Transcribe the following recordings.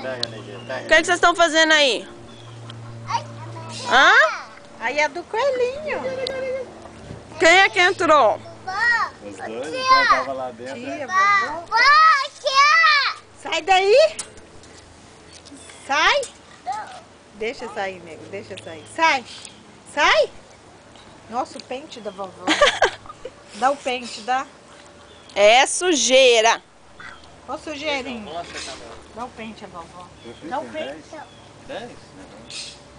Pega, neguinho, pega. O que vocês estão fazendo aí? Hã? Aí é do coelhinho. Quem é que entrou? Os dois, o pai tava lá dentro. Tia, vovó. Sai daí. Sai. Deixa sair, nego. Deixa sair. Sai. Sai. Nossa, o pente da vovó. Dá o pente, dá. É sujeira. Ó, sujeirinho. Dá o pente a vovó. Dá o pente. 10?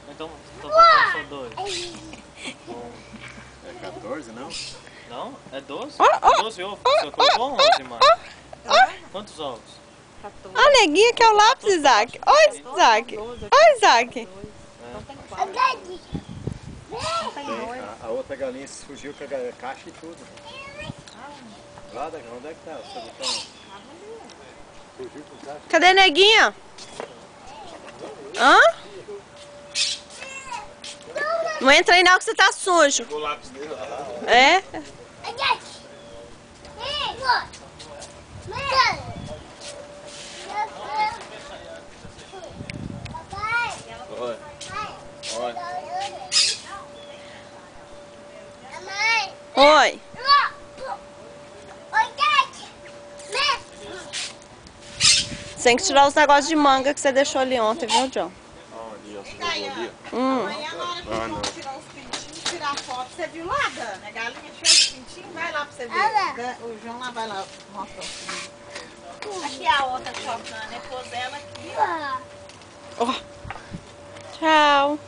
Então faltam só 2. É 14, não? Não? É 12? Ó, ó, 12 ovos. Você colocou 11, mãe? Quantos ovos? A neguinha que é o lápis, Isaac. Oi, Isaac. Oi, Isaac. A outra galinha fugiu com a caixa e tudo. Lá, onde é que tá? Fugiu com a caixa. Cadê a neguinha? Hã? Não entra aí não que você tá sujo. O lápis dele lá. É? Oi. Oi. Oi. Você tem que tirar os negócios de manga que você deixou ali ontem, viu, John? Onde? Você jogou ali? Amanhã na hora que Ah, vão não. tirar os pintinhos, tirar foto. Você viu lá, Dana? A galinha cheia de pintinho? Vai lá pra você ver. O João lá vai lá mostrar. Aqui a outra chocando, né? Pôs ela aqui. Tchau.